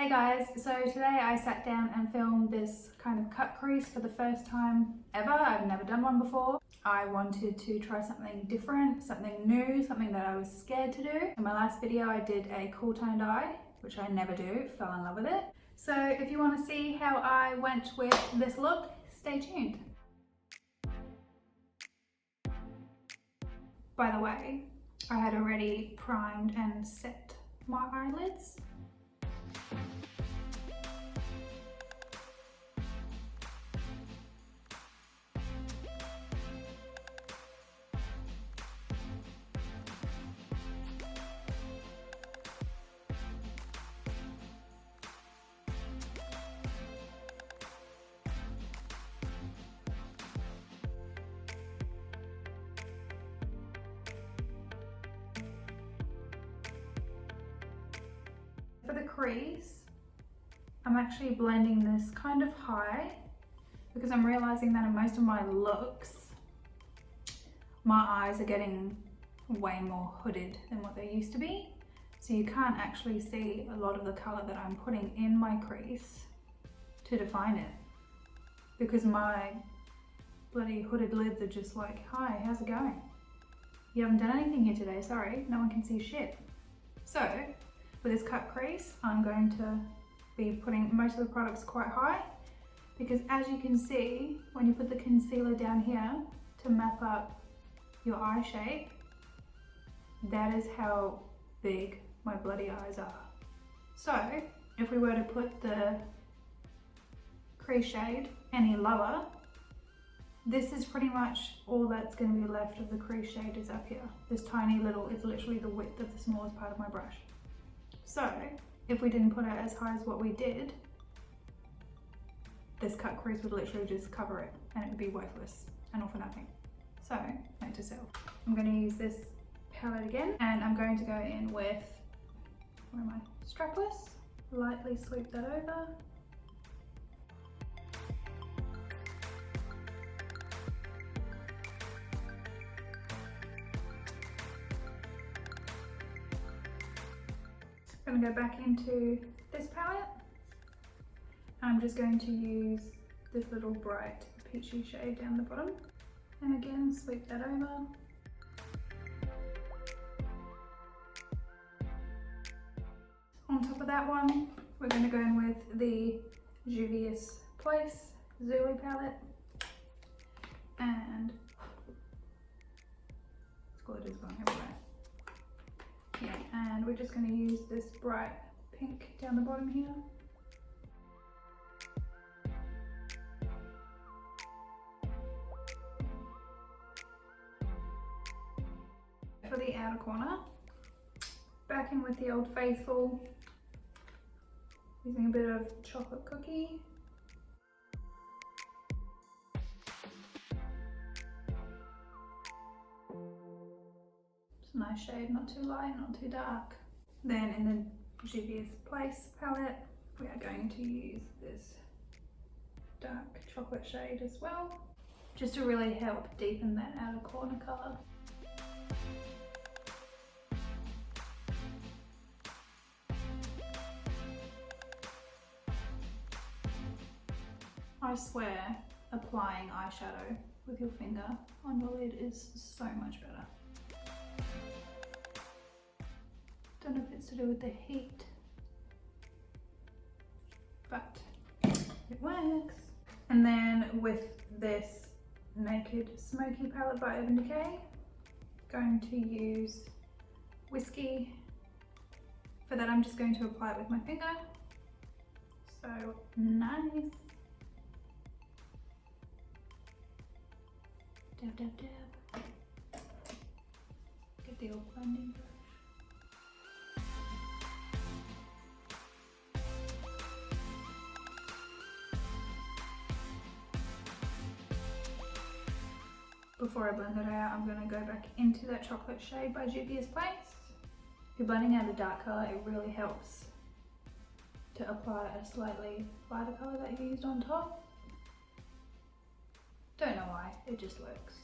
Hey guys, so today I sat down and filmed this kind of cut crease for the first time ever. I've never done one before. I wanted to try something different, something new, something that I was scared to do. In my last video I did a cool toned eye, which I never do, fell in love with it. So if you want to see how I went with this look, stay tuned. By the way, I had already primed and set my eyelids. For the crease, I'm actually blending this kind of high because I'm realizing that in most of my looks, my eyes are getting way more hooded than what they used to be. So you can't actually see a lot of the color that I'm putting in my crease to define it because my bloody hooded lids are just like, hi, how's it going? You haven't done anything here today, sorry, no one can see shit. So, with this cut crease, I'm going to be putting most of the products quite high because as you can see, when you put the concealer down here to map up your eye shape, that is how big my bloody eyes are. So, if we were to put the crease shade any lower, this is pretty much all that's going to be left of the crease shade is up here. This tiny little is literally the width of the smallest part of my brush. So, if we didn't put it as high as what we did, this cut crease would literally just cover it and it would be worthless and all for nothing. So, note to self. I'm going to use this palette again and I'm going to go in with, where am I? Strapless. Lightly sweep that over. I'm going to go back into this palette. I'm just going to use this little bright peachy shade down the bottom and again sweep that over. On top of that one, we're going to go in with the Juvias Place Zulu palette and it's glitters going everywhere. Yeah, and we're just going to use this bright pink down the bottom here. For the outer corner, back in with the Old Faithful, using a bit of chocolate cookie. Nice shade, not too light, not too dark. Then in the Juvias Place palette, we are going to use this dark chocolate shade as well, just to really help deepen that outer corner colour. I swear, applying eyeshadow with your finger on your lid is so much better. Don't know if it's to do with the heat, but it works. And then with this Naked Smoky palette by Urban Decay, going to use Whiskey. For that I'm just going to apply it with my finger. So nice. Dab, dab, dab. Get the old blending brush. Before I blend it out, I'm going to go back into that chocolate shade by Juvias Place. If you're blending out a dark colour, it really helps to apply a slightly lighter colour that you used on top. Don't know why, it just works.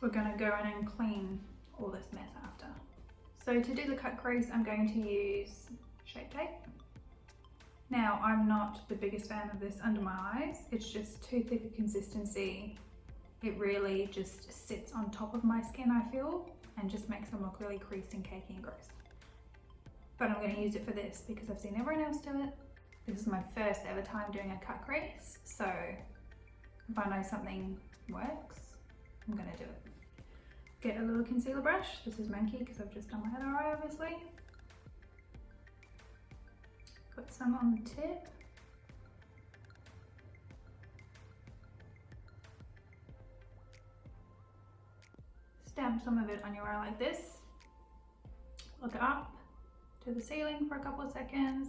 we're going to go in and clean all this mess after. So to do the cut crease, I'm going to use Shape Tape. Now, I'm not the biggest fan of this under my eyes. It's just too thick a consistency. It really just sits on top of my skin, I feel, and just makes them look really creased and cakey and gross. But I'm going to use it for this because I've seen everyone else do it. This is my first ever time doing a cut crease, so if I know something works, I'm going to do it. Get a little concealer brush. This is manky because I've just done my other eye, obviously. Put some on the tip. Stamp some of it on your eye like this. Look up to the ceiling for a couple of seconds.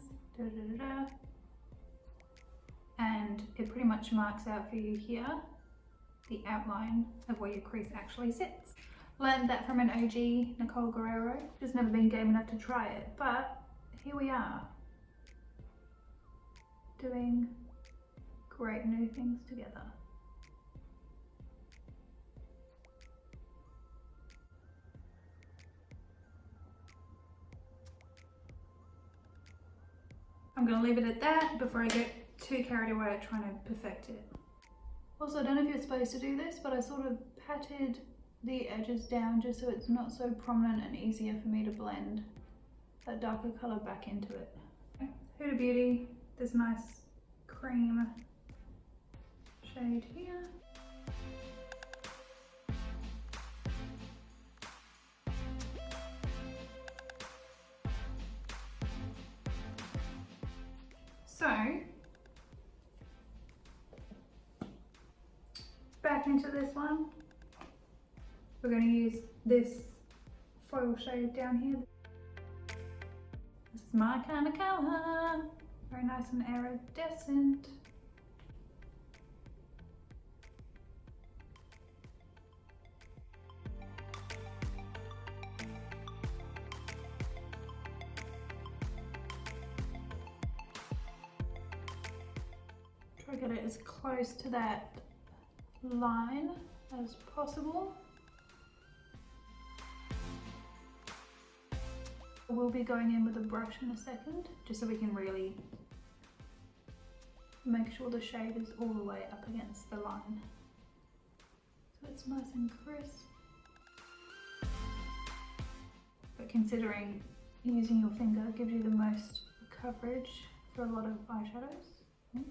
And it pretty much marks out for you here the outline of where your crease actually sits. Learned that from an OG Nicole Guerrero. Just never been game enough to try it, but here we are, doing great new things together. I'm going to leave it at that before I get too carried away trying to perfect it. Also, I don't know if you're supposed to do this, but I sort of patted the edges down just so it's not so prominent and easier for me to blend that darker colour back into it. Okay. Huda Beauty, this nice cream shade here. So, back into this one, we're going to use this foil shade down here. This is my kind of colour, very nice and iridescent. Try to get it as close to that line as possible. We'll be going in with a brush in a second, just so we can really make sure the shade is all the way up against the line, so it's nice and crisp. But considering using your finger gives you the most coverage for a lot of eyeshadows,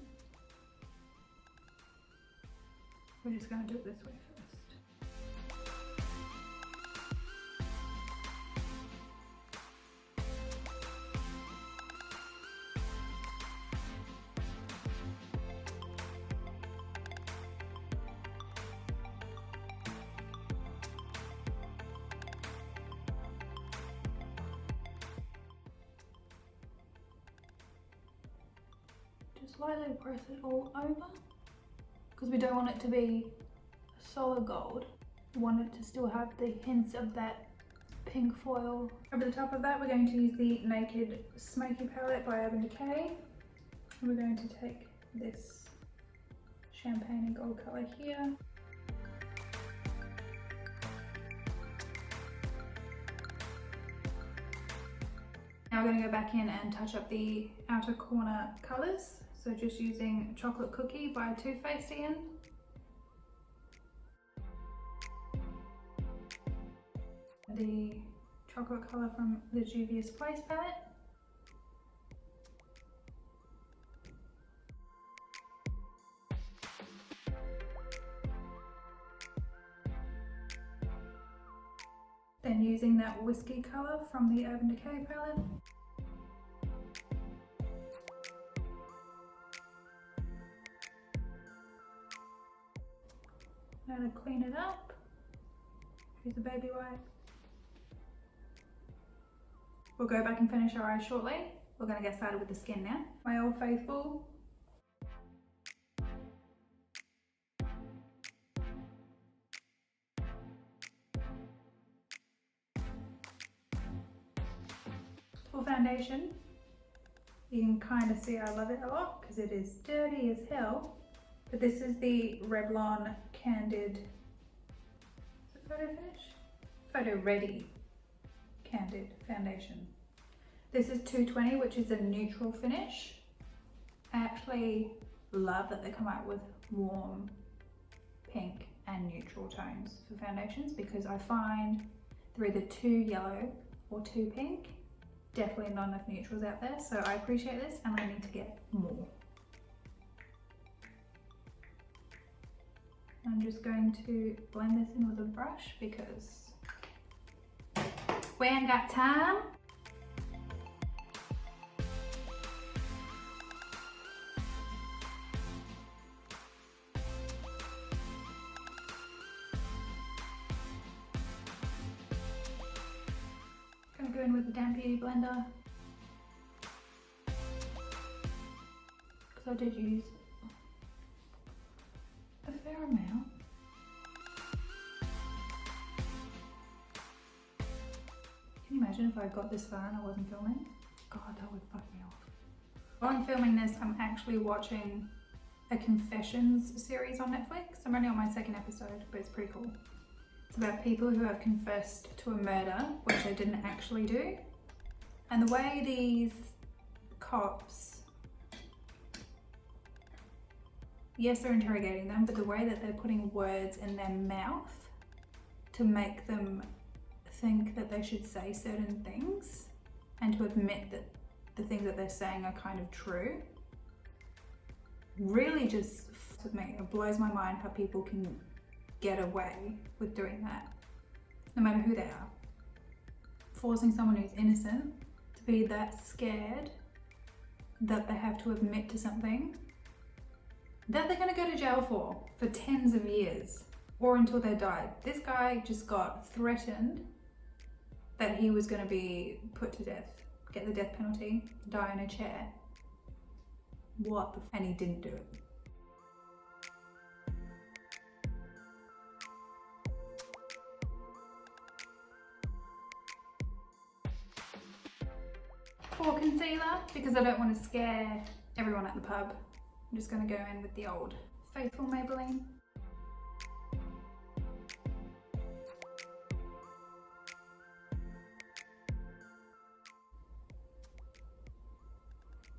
we're just going to do it this way first. Just lightly press it all over, because we don't want it to be solid gold. We want it to still have the hints of that pink foil. Over the top of that, we're going to use the Naked Smoky palette by Urban Decay. And we're going to take this champagne and gold colour here. Now we're going to go back in and touch up the outer corner colours. So just using Chocolate Cookie by Too Faced again. The chocolate colour from the Juvias Place palette. Then using that whiskey colour from the Urban Decay palette. Now to clean it up, use a baby wipe. We'll go back and finish our eyes shortly. We're going to get started with the skin now. My Old Faithful. For foundation, you can kind of see I love it a lot because it is dirty as hell. But this is the Revlon Candid photo finish? Photo Ready Candid Foundation. This is 220, which is a neutral finish. I actually love that they come out with warm pink and neutral tones for foundations, because I find they're either too yellow or too pink. Definitely not enough neutrals out there, so I appreciate this and I need to get more. I'm just going to blend this in with a brush because we ain't got time. Gonna go in with the damp beauty blender because I did use a fair amount. Can you imagine if I got this far and I wasn't filming? God, that would fuck me off. While I'm filming this, I'm actually watching a confessions series on Netflix. I'm only on my second episode, but it's pretty cool. It's about people who have confessed to a murder, which they didn't actually do. And the way these cops, yes, they're interrogating them, but the way that they're putting words in their mouth to make them think that they should say certain things and to admit that the things that they're saying are kind of true, really just with me. It blows my mind how people can get away with doing that, no matter who they are. Forcing someone who's innocent to be that scared that they have to admit to something that they're going to go to jail for tens of years or until they die. This guy just got threatened that he was going to be put to death, get the death penalty, die in a chair. What the and he didn't do it. For concealer, because I don't want to scare everyone at the pub, I'm just going to go in with the old Faithful Maybelline.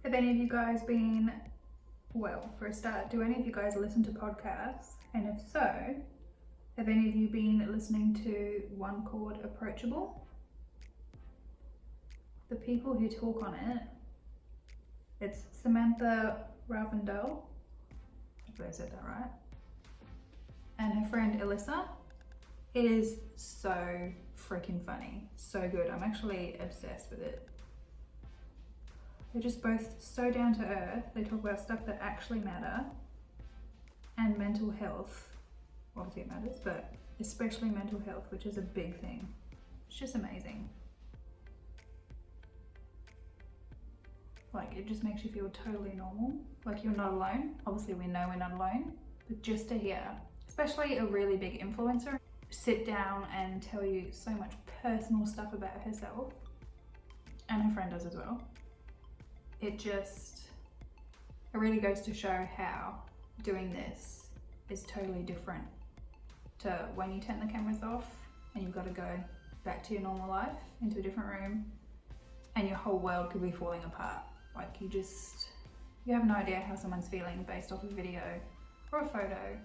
Have any of you guys been, well, for a start, do any of you guys listen to podcasts? And if so, have any of you been listening to one called Approachable? The people who talk on it, it's Samantha Ravindell, if I said that right, and her friend Alyssa. It is so freaking funny, so good. I'm actually obsessed with it. They're just both so down to earth. They talk about stuff that actually matter and mental health. Obviously it matters, but especially mental health, which is a big thing. It's just amazing. Like, it just makes you feel totally normal, like you're not alone. Obviously we know we're not alone, but just to hear, especially a really big influencer, sit down and tell you so much personal stuff about herself, and her friend does as well. It really goes to show how doing this is totally different to when you turn the cameras off and you've got to go back to your normal life, into a different room, and your whole world could be falling apart. Like, you have no idea how someone's feeling based off a video or a photo,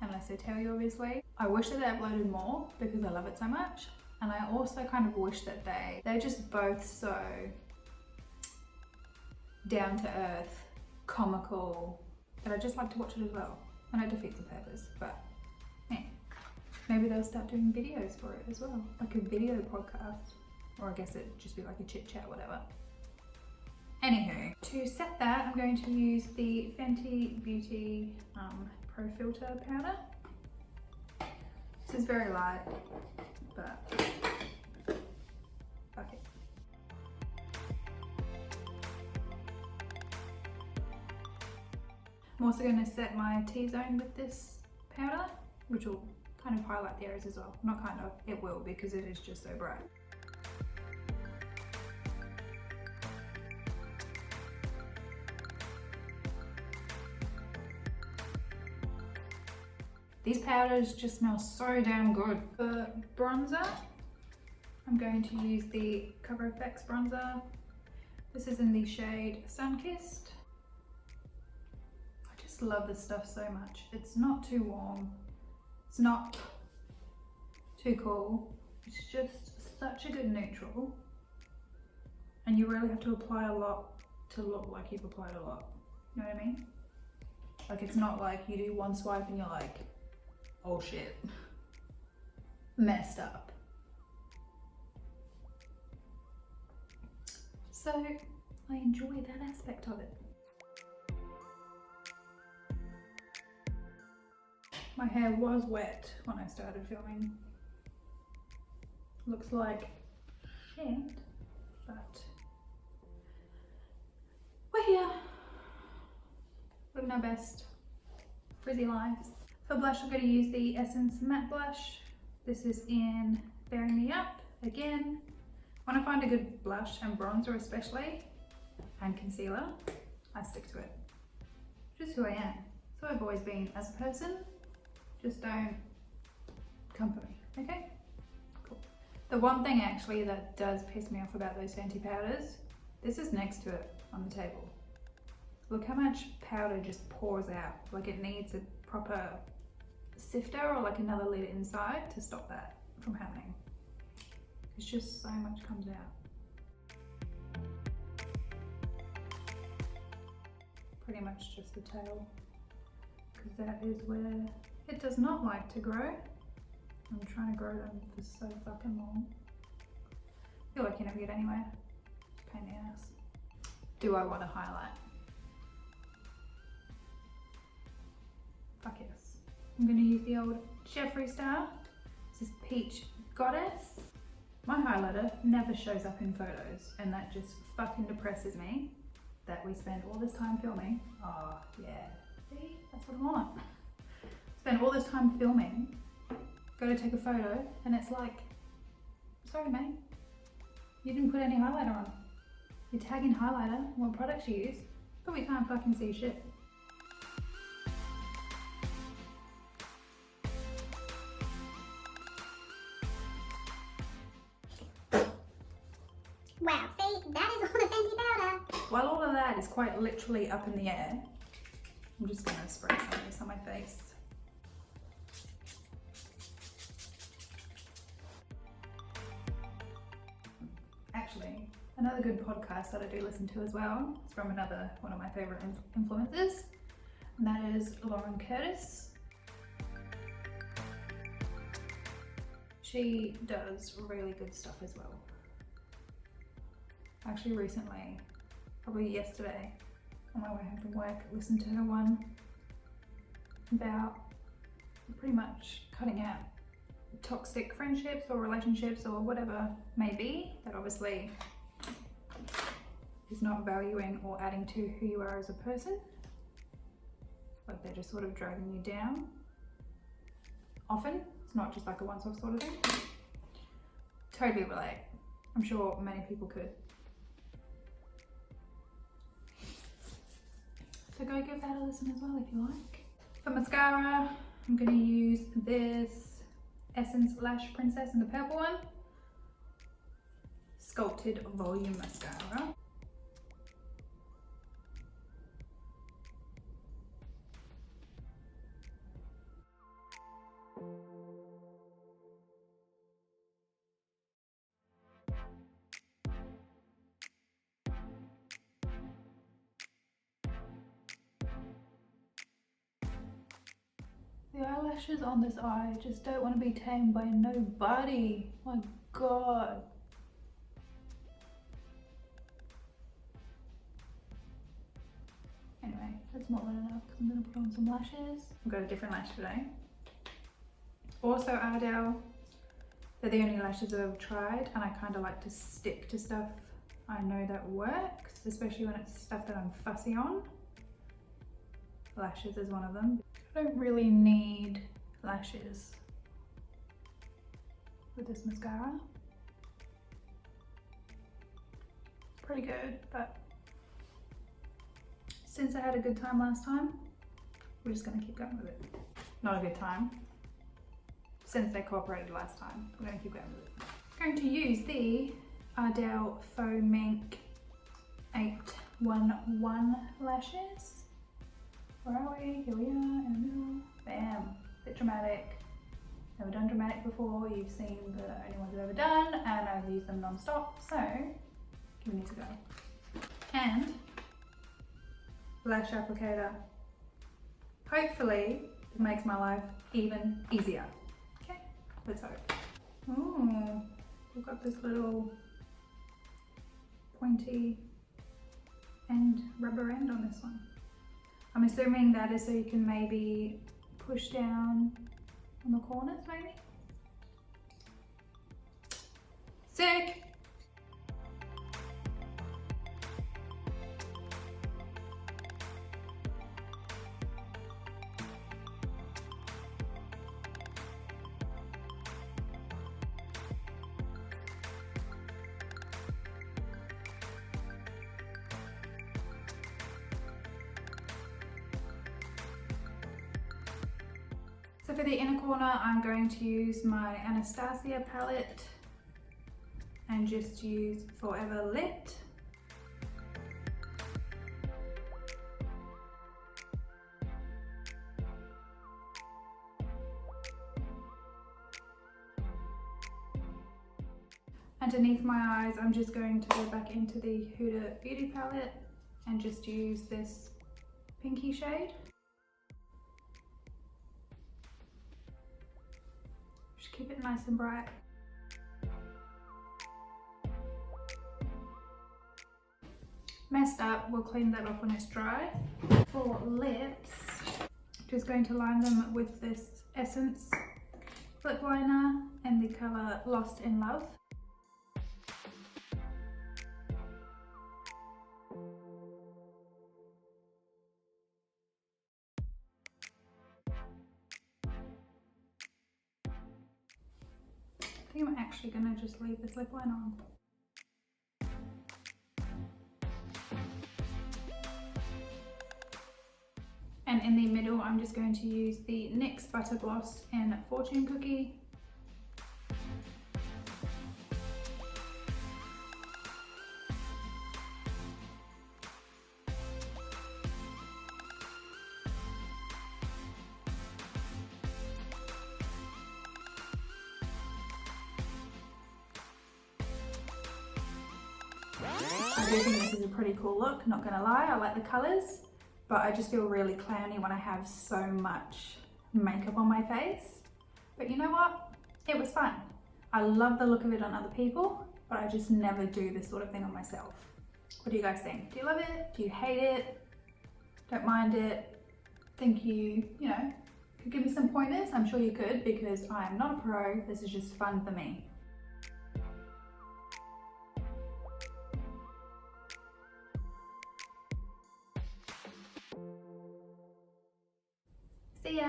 unless they tell you, obviously. I wish that they uploaded more because I love it so much. And I also kind of wish that they're just both so down to earth, comical, that I just like to watch it as well. And it defeats the purpose, but yeah. Maybe they'll start doing videos for it as well, like a video podcast, or I guess it'd just be like a chit chat, whatever. Anywho, to set that, I'm going to use the Fenty Beauty Pro Filter powder. This is very light, but fuck it. I'm also going to set my T-zone with this powder, which will kind of highlight the areas as well. Not kind of, it will, because it is just so bright. These powders just smell so damn good. For bronzer, I'm going to use the Cover FX bronzer. This is in the shade Sunkissed. I just love this stuff so much. It's not too warm. It's not too cool. It's just such a good neutral. And you really have to apply a lot to look like you've applied a lot. You know what I mean? Like, it's not like you do one swipe and you're like, oh shit, messed up. So I enjoy that aspect of it. My hair was wet when I started filming. Looks like shit, but we're here. Living our best frizzy lives. For blush, I'm going to use the Essence Matte Blush. This is in Bury Me Up. Again, when I find a good blush and bronzer especially, and concealer, I stick to it. Just who I am. So I've always been as a person. Just don't come for me, okay? Cool. The one thing actually that does piss me off about those Fenty powders, this is next to it on the table. Look how much powder just pours out. Like, it needs a proper sifter or like another lid inside to stop that from happening. It's just so much comes out. Pretty much just the tail, because that is where it does not like to grow. I'm trying to grow them for so fucking long. I feel like you never get anywhere. Pain in the ass. Do I want to highlight? Fuck yes. I'm going to use the old Jeffree Star. This is Peach Goddess. My highlighter never shows up in photos, and that just fucking depresses me that we spend all this time filming. Oh yeah, see, that's what I want. Spend all this time filming, go to take a photo, and it's like, sorry mate, you didn't put any highlighter on. You're tagging highlighter, what products you use, but we can't fucking see shit. Wow, see, that is all the Fenty powder. While all of that is quite literally up in the air, I'm just going to spray some of this on my face. Actually, another good podcast that I do listen to as well is from one of my favourite influencers, and that is Lauren Curtis. She does really good stuff as well. Actually recently, probably yesterday, on my way home from work, I listened to her one about pretty much cutting out toxic friendships or relationships or whatever may be, that obviously is not valuing or adding to who you are as a person. Like, they're just sort of dragging you down. Often, it's not just like a once-off sort of thing. Totally relate. I'm sure many people could. So go give that a listen as well if you like. For mascara, I'm going to use this Essence Lash Princess in the purple one. Sculpted Volume Mascara. The eyelashes on this eye just don't want to be tamed by nobody. My god. Anyway, that's more than enough because I'm going to put on some lashes. I've got a different lash today. Also Ardell. They're the only lashes that I've tried, and I kind of like to stick to stuff I know that works, especially when it's stuff that I'm fussy on. Lashes is one of them. I don't really need lashes with this mascara. It's pretty good, but since I had a good time last time, we're just gonna keep going with it. not a good time. Since they cooperated last time, we're going to keep going with it. I'm going to use the Ardell Faux Mink 811 lashes. Where are we? Here we are in the middle. Bam. Bit dramatic. Never done dramatic before. You've seen the only ones I've ever done, and I've used them non-stop, so giving it a go. And lash applicator. Hopefully it makes my life even easier. Okay, let's hope. Ooh, we've got this little pointy end, rubber end on this one. I'm assuming that is so you can maybe push down on the corners, maybe? Sick! So for the inner corner, I'm going to use my Anastasia palette and just use Forever Lit. Underneath my eyes, I'm just going to go back into the Huda Beauty palette and just use this pinky shade. Just keep it nice and bright. Messed up, we'll clean that off when it's dry. For lips, just going to line them with this Essence lip liner in the colour Lost in Love. I think I'm actually going to just leave this lip liner on. And in the middle, I'm just going to use the NYX Butter Gloss in Fortune Cookie. I do think this is a pretty cool look, not gonna lie. I like the colours, but I just feel really clowny when I have so much makeup on my face. But you know what? It was fun. I love the look of it on other people, but I just never do this sort of thing on myself. What do you guys think? Do you love it? Do you hate it? Don't mind it? Think you know, could give me some pointers? I'm sure you could, because I'm not a pro. This is just fun for me. See ya!